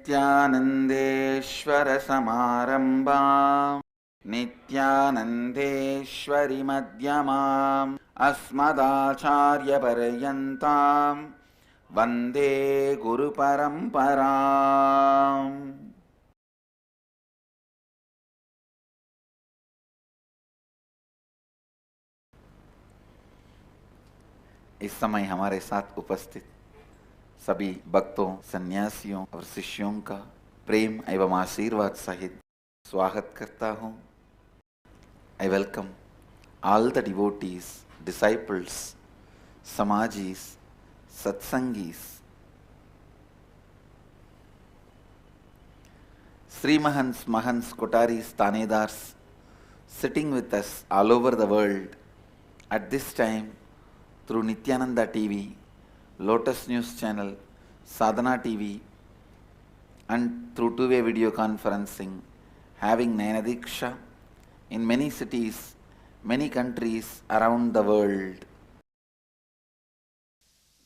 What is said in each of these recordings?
नित्यानन्देश्वर समारम्भाम् नित्यानन्देश्वरि मध्यमाम् अस्मदाचार्यपर्यन्ताम् वन्दे गुरुपरम्पराम्। इस समय हमारे साथ उपस्थित सभी भक्तों, सन्यासियों और शिष्यों का प्रेम एवं आशीर्वाद सहित स्वागत करता हूँ। I welcome all the devotees, disciples, samajis, satsangis, Sri Mahants, Mahants, Kotaris, Tanedars sitting with us all over the world at this time through Nityananda TV, Lotus News Channel, Sadhana TV, and through two-way video conferencing, having Nayanadiksha in many cities, many countries around the world.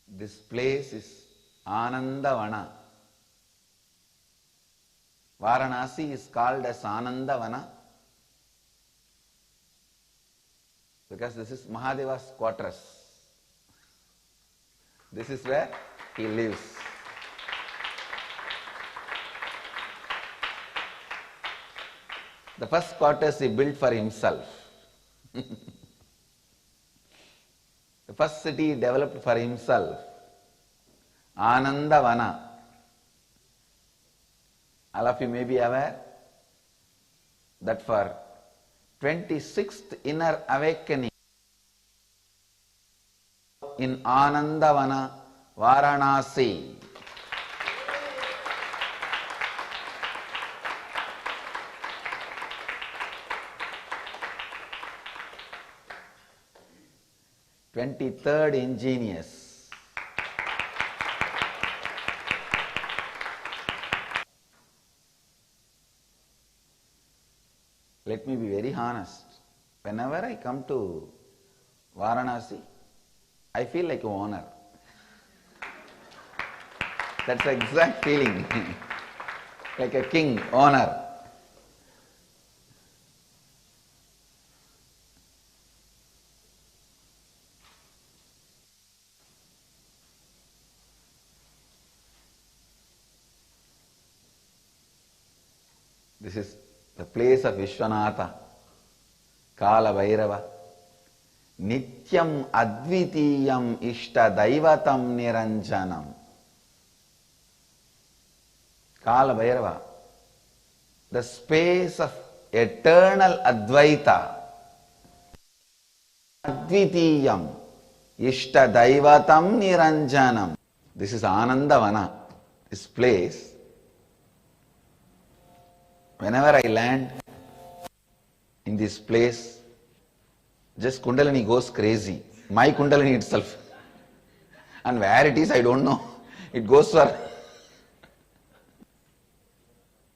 This place is Anandavana. Varanasi is called as Anandavana because this is Mahadeva's quarters. This is where he lives. The first quarters he built for himself. The first city he developed for himself, Anandavana. All of you may be aware that for 26th inner awakening in Anandavana, Varanasi, "23rd Ingenious." Let me be very honest. Whenever I come to Varanasi, I feel like an owner. That's the exact feeling. Like a king, owner. This is the place of Vishwanatha, Kala Bhairava. Nityam Advitiyam Ishta Daivatam Niranjanam. Kala Bhairava, the space of eternal Advaita. Advitiyam Ishta Daivatam Niranjanam. This is Anandavana, this place. Whenever I land in this place, just Kundalini goes crazy. My Kundalini itself. And where it is, I don't know. It goes for...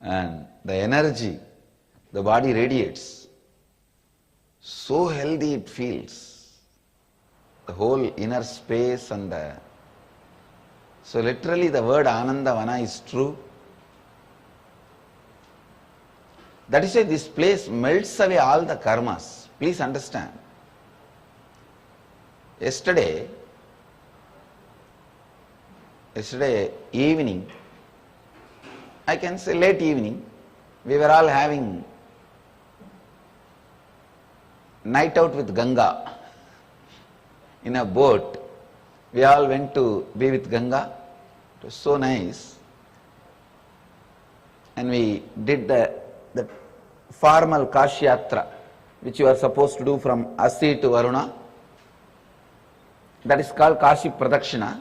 And the energy, the body radiates. So healthy it feels. The whole inner space and the... So literally the word Anandavana is true. That is why this place melts away all the karmas. Please understand. Yesterday evening, I can say late evening, we were all having night out with Ganga. In a boat, we all went to be with Ganga. It was so nice. And we did the formal Kashi Yatra, which you are supposed to do from Asi to Varuna. That is called Kashi Pradakshina,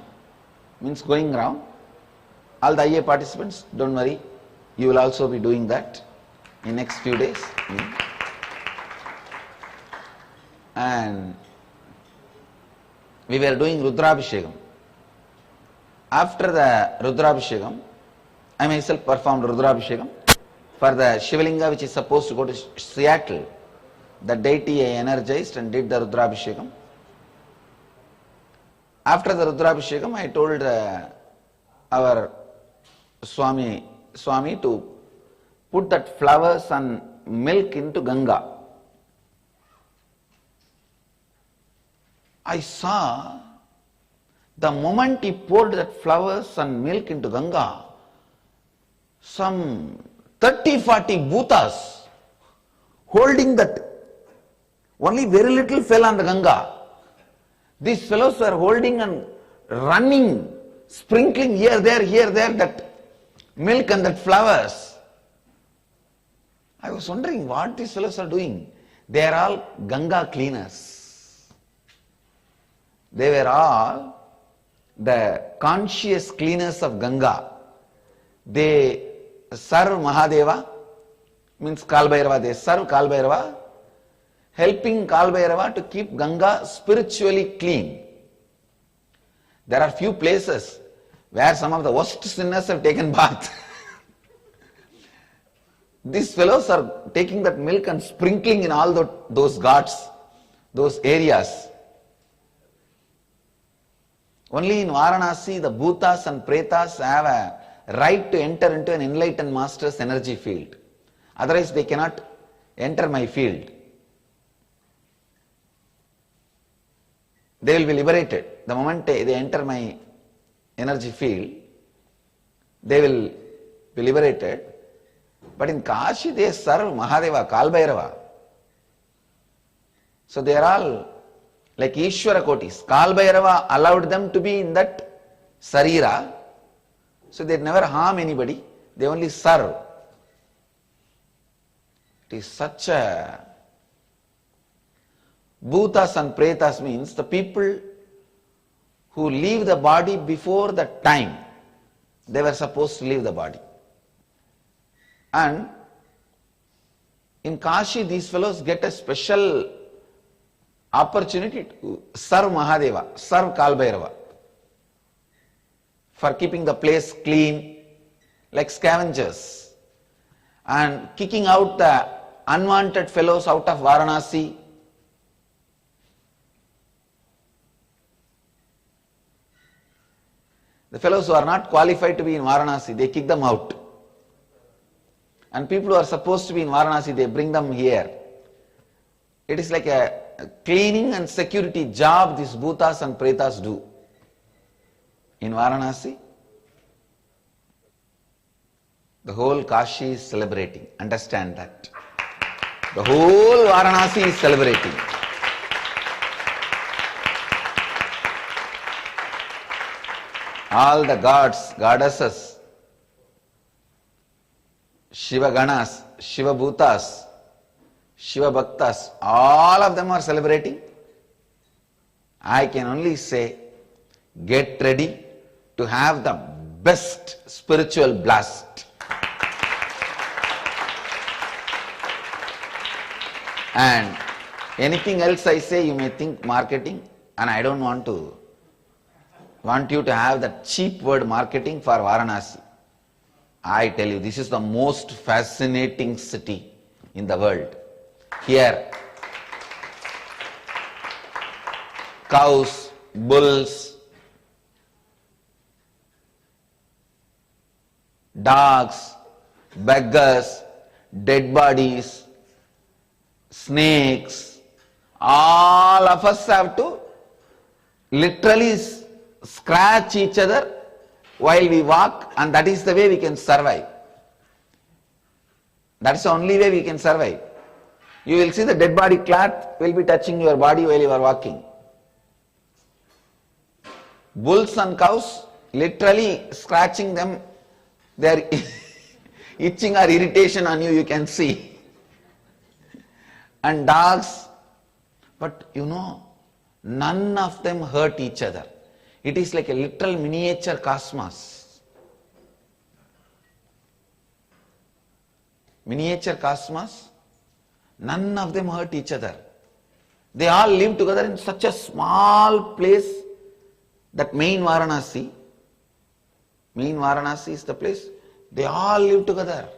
means going around. All the IA participants, don't worry, you will also be doing that in next few days. And we were doing Rudrabhishekam. After the Rudrabhishekam, I myself performed Rudrabhishekam. For the Shivalinga which is supposed to go to Seattle, the deity I energized and did the Rudrabhishekam. After the Rudrabhishekam, I told our Swami Swami to put that flowers and milk into Ganga. I saw the moment he poured that flowers and milk into Ganga, some 30-40 bhutas holding that, only very little fell on the Ganga. These fellows were holding and running, sprinkling here, there, that milk and that flowers. I was wondering what these fellows are doing. They are all Ganga cleaners. They were all the conscious cleaners of Ganga. They serve Mahadeva, means Kalbhairava. They serve Kalbhairava, helping Kalbhairava to keep Ganga spiritually clean. There are few places where some of the worst sinners have taken bath. These fellows are taking that milk and sprinkling in all those ghats, those areas. Only in Varanasi, the bhutas and pretas have a right to enter into an enlightened master's energy field. Otherwise, they cannot enter my field. They will be liberated. The moment they enter my energy field, they will be liberated. But in Kashi, they serve Mahadeva, Kalbhairava. So they are all like Ishvara Kotis. Kalbhairava allowed them to be in that Sarira. So they never harm anybody. They only serve. It is such a... Bhutas and Pretas means the people who leave the body before the time they were supposed to leave the body. And in Kashi, these fellows get a special opportunity to serve Mahadeva, serve Kalbhairava, for keeping the place clean, like scavengers, and kicking out the unwanted fellows out of Varanasi. The fellows who are not qualified to be in Varanasi, they kick them out. And people who are supposed to be in Varanasi, they bring them here. It is like a cleaning and security job these bhutas and pretas do. In Varanasi, the whole Kashi is celebrating. Understand that. The whole Varanasi is celebrating. All the gods, goddesses, Shiva Ganas, Shiva Bhutas, Shiva Bhaktas, all of them are celebrating. I can only say, get ready to have the best spiritual blast. And anything else I say, you may think marketing, and I don't want you to have that cheap word marketing for Varanasi. I tell you, this is the most fascinating city in the world. Here, cows, bulls, dogs, beggars, dead bodies, snakes, all of us have to literally scratch each other while we walk, and that is the way we can survive. That is the only way we can survive. You will see the dead body cloth will be touching your body while you are walking. Bulls and cows, literally scratching them, their itching or irritation on you, you can see. And dogs, but you know, none of them hurt each other. It is like a literal miniature cosmos. Miniature cosmos, none of them hurt each other. They all live together in such a small place, that main Varanasi. Main Varanasi is the place. They all live together.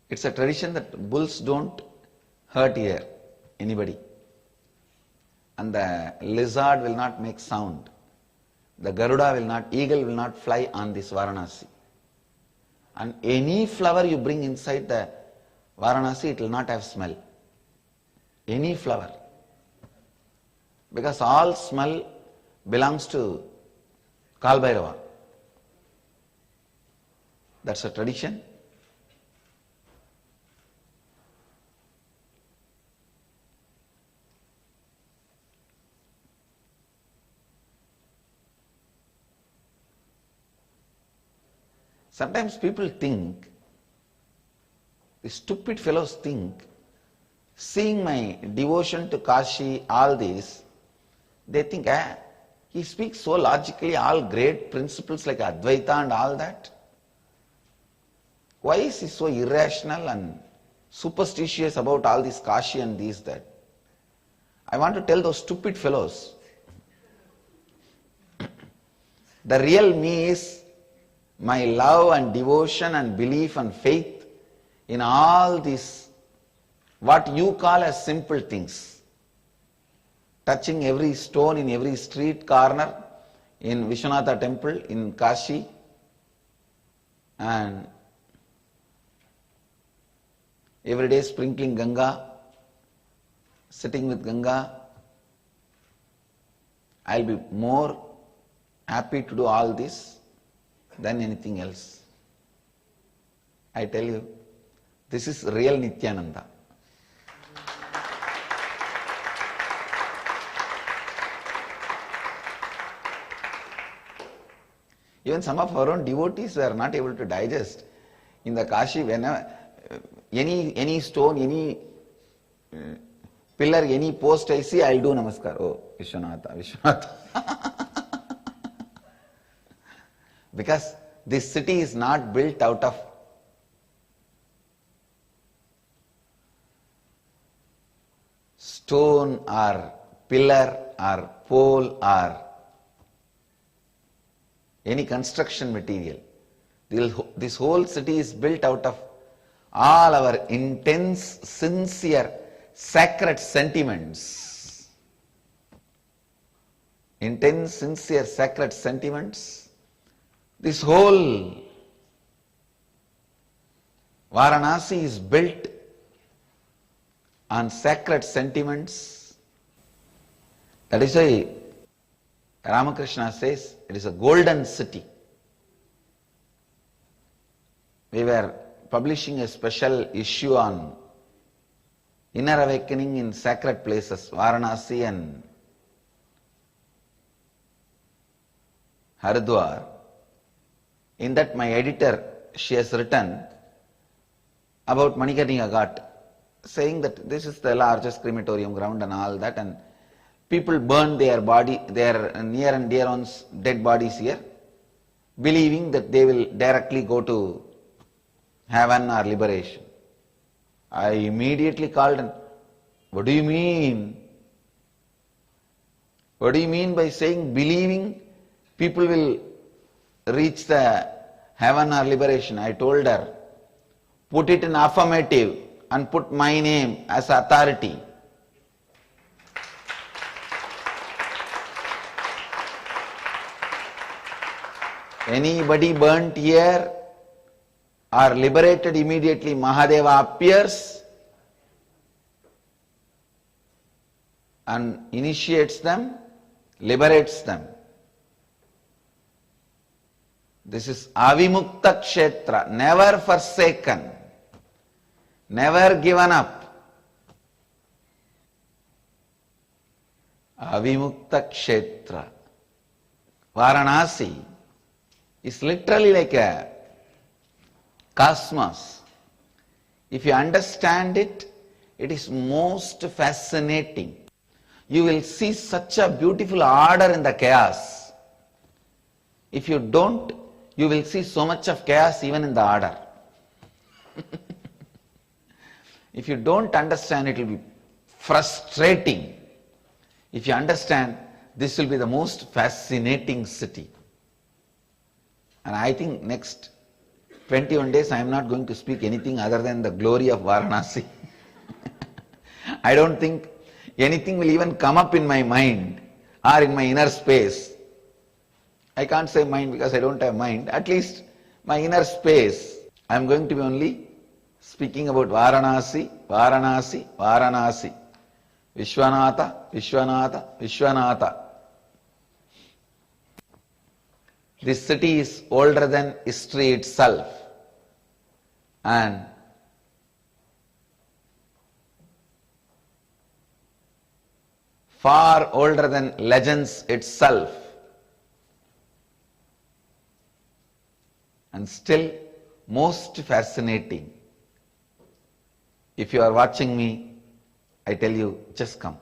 It's a tradition that bulls don't hurt here anybody. And the lizard will not make sound. The eagle will not fly on this Varanasi. And any flower you bring inside the Varanasi, it will not have smell. Any flower. Because all smell belongs to Kal Bhairava. That's a tradition. Sometimes people think, the stupid fellows think, seeing my devotion to Kashi, all this, they think, he speaks so logically, all great principles like Advaita and all that. Why is he so irrational and superstitious about all this Kashi and this, that? I want to tell those stupid fellows, the real me is my love and devotion and belief and faith in all these, what you call as simple things. Touching every stone in every street corner in Vishwanatha temple in Kashi, and every day sprinkling Ganga, sitting with Ganga. I'll be more happy to do all this than anything else. I tell you, this is real Nityananda. Even some of our own devotees were not able to digest. In the Kashi, whenever any stone, any pillar, any post I see, I'll do namaskar. Oh, Vishwanatha, Vishwanatha. Because this city is not built out of stone or pillar or pole or any construction material. This whole city is built out of all our intense, sincere, sacred sentiments. Intense, sincere, sacred sentiments. This whole Varanasi is built on sacred sentiments. That is why Ramakrishna says it is a golden city. We were publishing a special issue on inner awakening in sacred places, Varanasi and Haridwar. In that, my editor, she has written about Manikarnika Ghat, saying that this is the largest crematorium ground and all that, and people burn their near and dear ones' dead bodies here, believing that they will directly go to heaven or liberation. I immediately called and, what do you mean? What do you mean by saying believing people will reach the heaven or liberation? I told her, put it in affirmative and put my name as authority. Anybody burnt here or liberated, immediately Mahadeva appears and initiates them, liberates them. This is Avimukta Kshetra, never forsaken, never given up. Avimukta Kshetra. Varanasi is literally like a cosmos. If you understand it, it is most fascinating. You will see such a beautiful order in the chaos. If you don't, you will see so much of chaos even in the order. If you don't understand, it will be frustrating. If you understand, this will be the most fascinating city. And I think next 21 days I am not going to speak anything other than the glory of Varanasi. I don't think anything will even come up in my mind or in my inner space. I can't say mind because I don't have mind. At least my inner space. I am going to be only speaking about Varanasi, Varanasi, Varanasi. Vishwanatha, Vishwanatha, Vishwanatha. This city is older than history itself, and far older than legends itself, and still most fascinating. If you are watching me, I tell you, just come.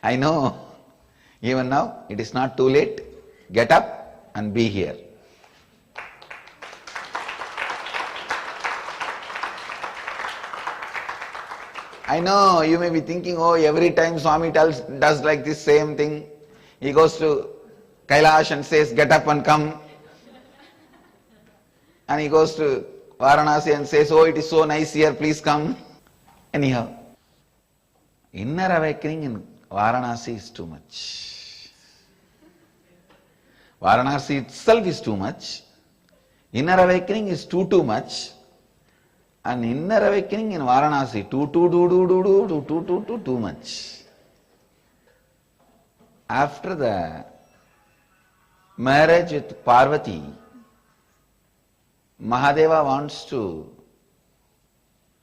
I know, even now, it is not too late. Get up and be here. I know you may be thinking, oh, every time Swami does like this same thing. He goes to Kailash and says, get up and come. And he goes to Varanasi and says, oh, it is so nice here, please come. Anyhow, inner awakening in Varanasi is too much. Varanasi itself is too much. Inner awakening is too much. And inner awakening in Varanasi, too much. After the marriage with Parvati, Mahadeva wants to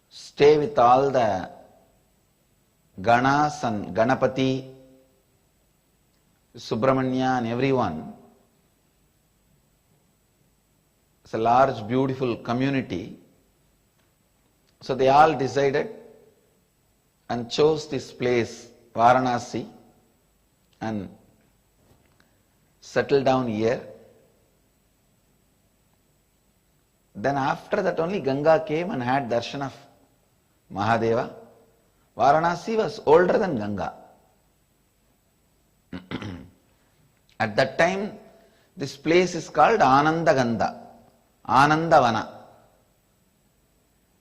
stay with all the Ganas and Ganapati, Subramanya and everyone. It's a large, beautiful community. So they all decided and chose this place, Varanasi, and settled down here. Then after that only Ganga came and had darshan of Mahadeva. Varanasi was older than Ganga. At that time, this place is called Anandagandha, Anandavana.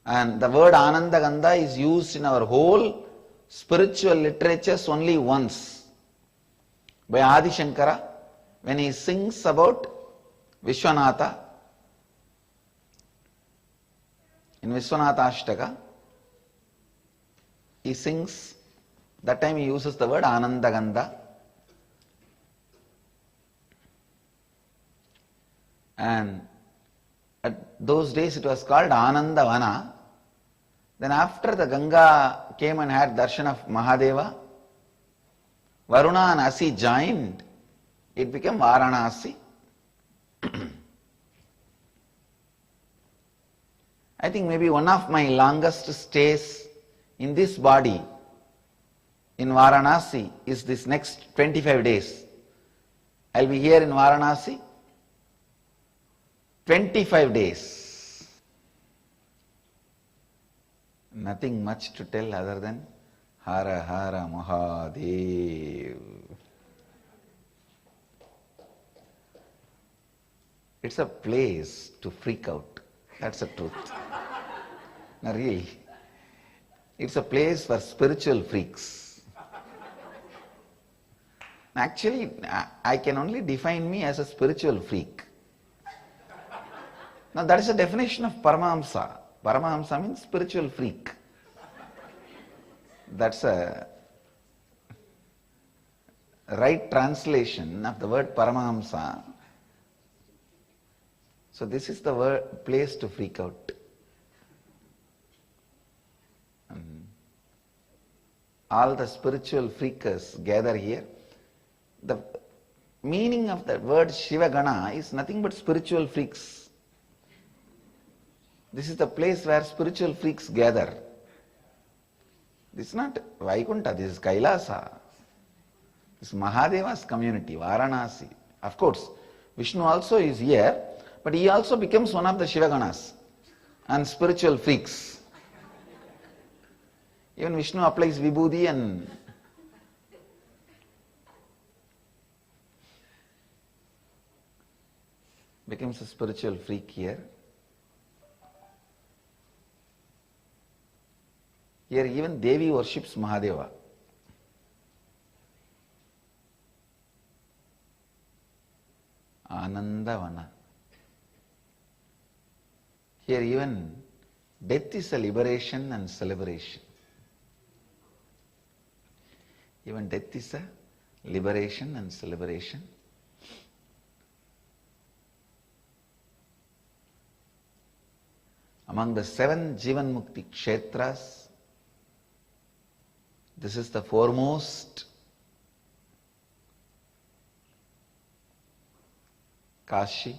And the word Anandagandha is used in our whole spiritual literatures only once. By Adi Shankara, when he sings about Vishwanatha, in Vishwanatha Ashtaka, he sings, that time he uses the word Anandagandha. And at those days it was called Anandavana. Then after the Ganga came and had darshan of Mahadeva, Varuna and Asi joined, it became Varanasi. I think maybe one of my longest stays in this body in Varanasi is this next 25 days. I'll be here in Varanasi 25 days. Nothing much to tell other than Hara Hara Mahadev. It's a place to freak out. That's the truth. No, really. It's a place for spiritual freaks. Actually, I can only define me as a spiritual freak. Now that is the definition of Paramahamsa. Paramahamsa means spiritual freak. That's a right translation of the word Paramahamsa. So this is the place to freak out. All the spiritual freakers gather here. The meaning of the word Shivagana is nothing but spiritual freaks. This is the place where spiritual freaks gather. This is not Vaikuntha, this is Kailasa. This is Mahadeva's community, Varanasi. Of course, Vishnu also is here, but he also becomes one of the Shivaganas and spiritual freaks. Even Vishnu applies Vibhuti and becomes a spiritual freak here. Here even Devi worships Mahadeva. Anandavana. Here even death is a liberation and celebration. Even death is a liberation and celebration. Among the 7 Jivan Mukti Kshetras, this is the foremost. Kashi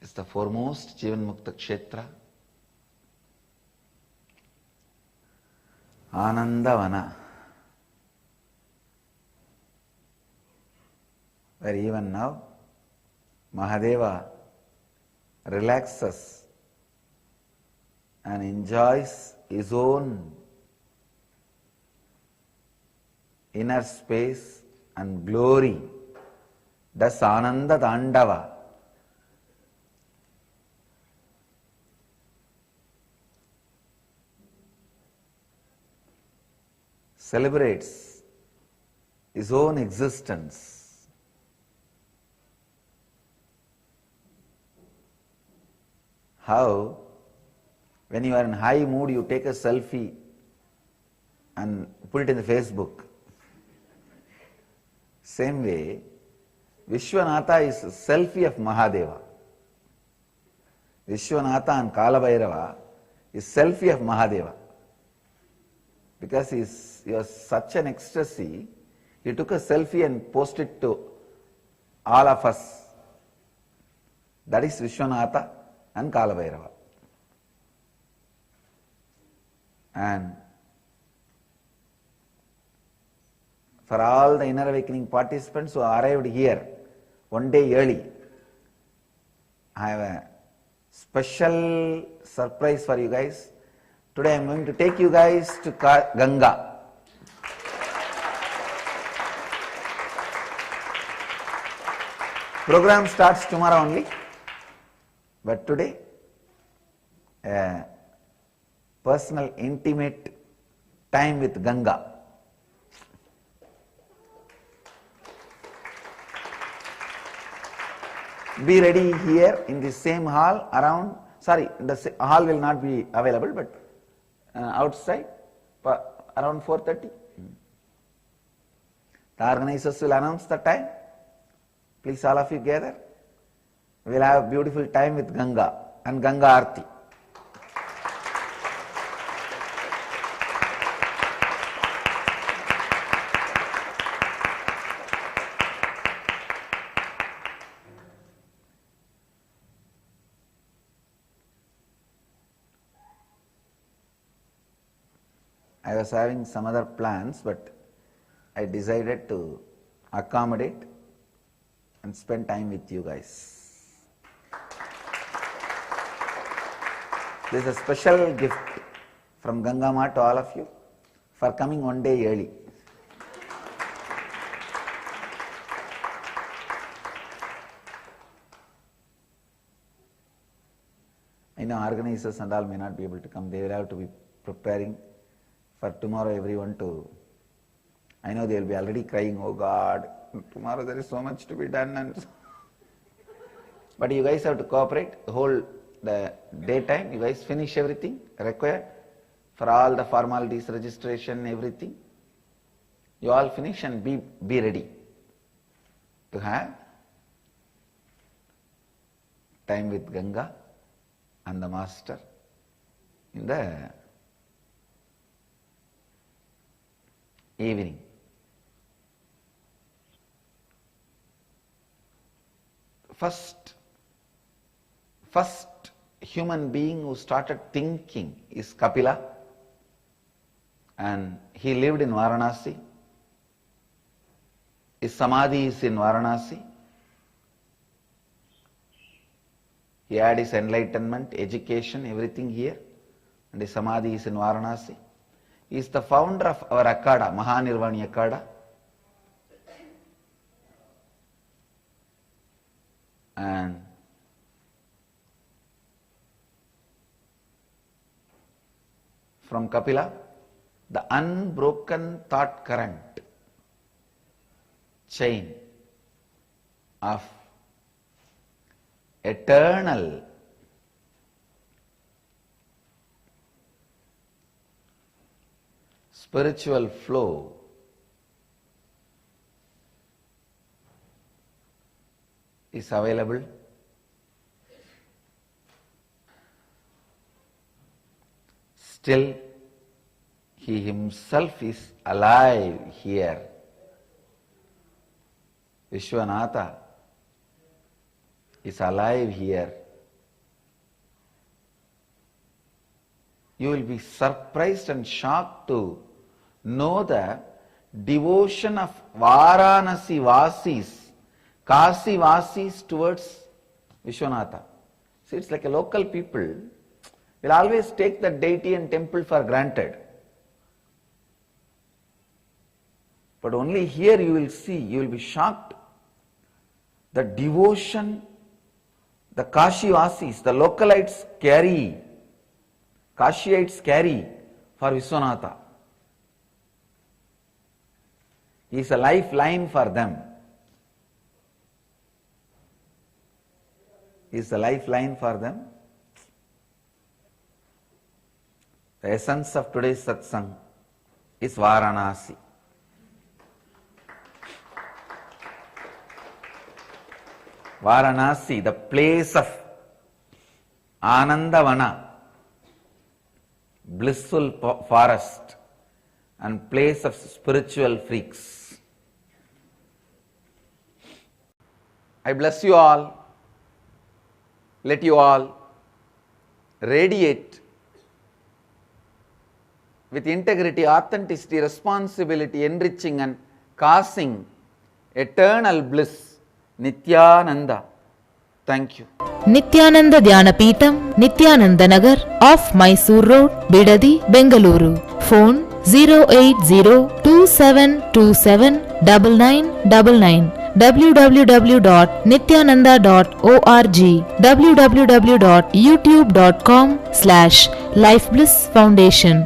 is the foremost Jivan Mukta Kshetra. Anandavana, where even now Mahadeva relaxes and enjoys his own inner space and glory. Thus Ananda Dandava. Celebrates his own existence. How, when you are in high mood, you take a selfie and put it in the Facebook. Same way, Vishwanatha is a selfie of Mahadeva. Vishwanatha and Kalabhairava is selfie of Mahadeva. Because he was such an ecstasy, he took a selfie and posted it to all of us. That is Vishwanatha and Kalabhairava. And for all the inner awakening participants who arrived here one day early, I have a special surprise for you guys. Today I am going to take you guys to Ganga. Program starts tomorrow only, but today a personal, intimate time with Ganga. Be ready here in the same hall around, the hall will not be available, but outside around 4:30. The organizers will announce the time. Please all of you gather. We will have a beautiful time with Ganga and Ganga Aarti. I was having some other plans, but I decided to accommodate and spend time with you guys. This is a special gift from Ganga Ma to all of you for coming one day early. I know organizers and all may not be able to come. They will have to be preparing for tomorrow everyone to, I know they will be already crying, oh God, tomorrow there is so much to be done. And but you guys have to cooperate the whole daytime. You guys finish everything required for all the formalities, registration, everything. You all finish and be ready to have time with Ganga and the Master in the evening. First human being who started thinking is Kapila, and he lived in Varanasi. His samadhi is in Varanasi. He had his enlightenment, education, everything here, and his samadhi is in Varanasi. He is the founder of our Akada, Mahanirvani Akada. And from Kapila, the unbroken thought current chain of eternal spiritual flow is available. Still, he himself is alive here. Vishwanatha is alive here. You will be surprised and shocked to know the devotion of Varanasi Vasis, Kasi Vasis towards Vishwanatha. See, it's like a local people will always take the deity and temple for granted. But only here you will see, you will be shocked, the devotion the Kashivasis, the localites carry, Kashiites carry for Vishwanatha. He is a lifeline for them. He is a lifeline for them. The essence of today's satsang is Varanasi. Varanasi, the place of Anandavana, blissful forest and place of spiritual freaks. I bless you all. Let you all radiate with integrity, authenticity, responsibility, enriching and causing eternal bliss. Nityananda. Thank you. Nityananda Dhyanapitham, Nityananda Nagar, off Mysore Road, Bidadi, Bengaluru. Phone 08027279999. www.nityananda.org, www.youtube.com/Life Bliss Foundation.